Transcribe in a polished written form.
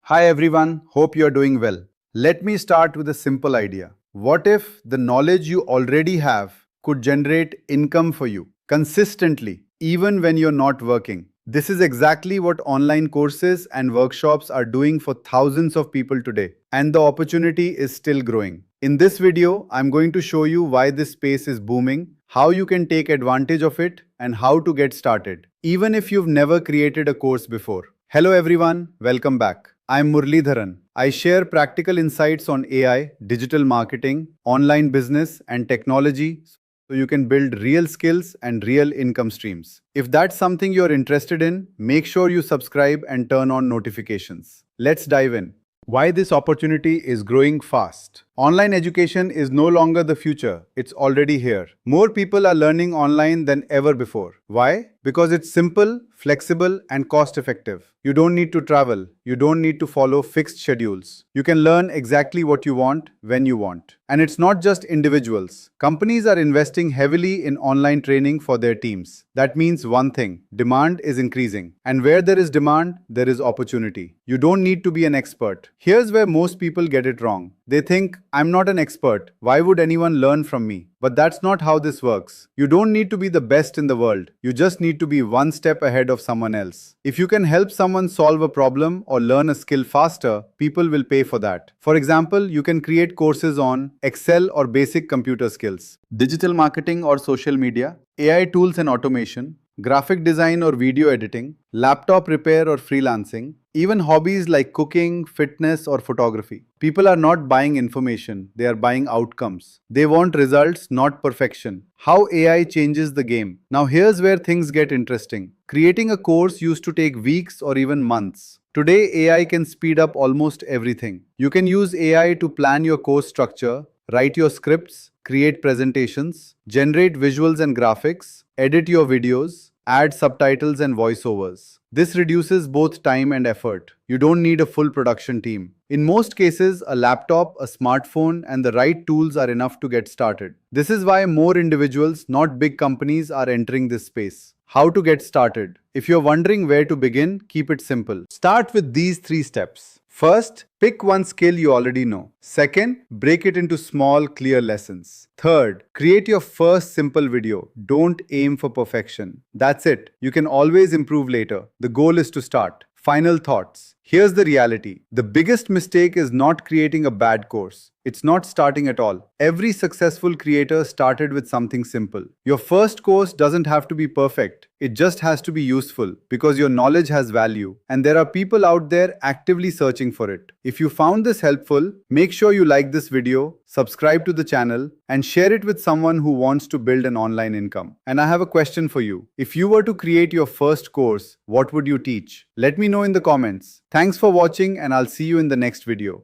Hi everyone, hope you're doing well. Let me start with a simple idea. What if the knowledge you already have could generate income for you consistently, even when you're not working? This is exactly what online courses and workshops are doing for thousands of people today, and the opportunity is still growing. In this video, I'm going to show you why this space is booming, how you can take advantage of it, and how to get started, even if you've never created a course before. Hello everyone, welcome back. I'm Murlidharan. I share practical insights on AI, digital marketing, online business, and technology so you can build real skills and real income streams. If that's something you're interested in, make sure you subscribe and turn on notifications. Let's dive in. Why this opportunity is growing fast. Online education is no longer the future, it's already here. More people are learning online than ever before. Why? Because it's simple, flexible, and cost effective. You don't need to travel, you don't need to follow fixed schedules. You can learn exactly what you want when you want. And it's not just individuals. Companies are investing heavily in online training for their teams. That means one thing: demand is increasing. And where there is demand, there is opportunity. You don't need to be an expert. Here's where most people get it wrong. They think, I'm not an expert. Why would anyone learn from me? But that's not how this works. You don't need to be the best in the world. You just need to be one step ahead of someone else. If you can help someone solve a problem or learn a skill faster, people will pay for that. For example, you can create courses on Excel or basic computer skills, digital marketing or social media, AI tools and automation, graphic design or video editing, laptop repair or freelancing, even hobbies like cooking, fitness, or photography. People are not buying information, they are buying outcomes. They want results, not perfection. How AI changes the game. Now here's where things get interesting. Creating a course used to take weeks or even months. Today, AI can speed up almost everything. You can use AI to plan your course structure, write your scripts, create presentations, generate visuals and graphics, edit your videos, add subtitles and voiceovers. This reduces both time and effort. You don't need a full production team. In most cases, a laptop, a smartphone, and the right tools are enough to get started. This is why more individuals, not big companies, are entering this space. How to get started? If you're wondering where to begin, keep it simple. Start with these 3 steps. First, pick one skill you already know. Second, break it into small, clear lessons. Third, create your first simple video. Don't aim for perfection. That's it. You can always improve later. The goal is to start. Final thoughts. Here's the reality. The biggest mistake is not creating a bad course. It's not starting at all. Every successful creator started with something simple. Your first course doesn't have to be perfect. It just has to be useful because your knowledge has value and there are people out there actively searching for it. If you found this helpful, make sure you like this video, subscribe to the channel, and share it with someone who wants to build an online income. And I have a question for you. If you were to create your first course, what would you teach? Let me know in the comments. Thanks for watching and I'll see you in the next video.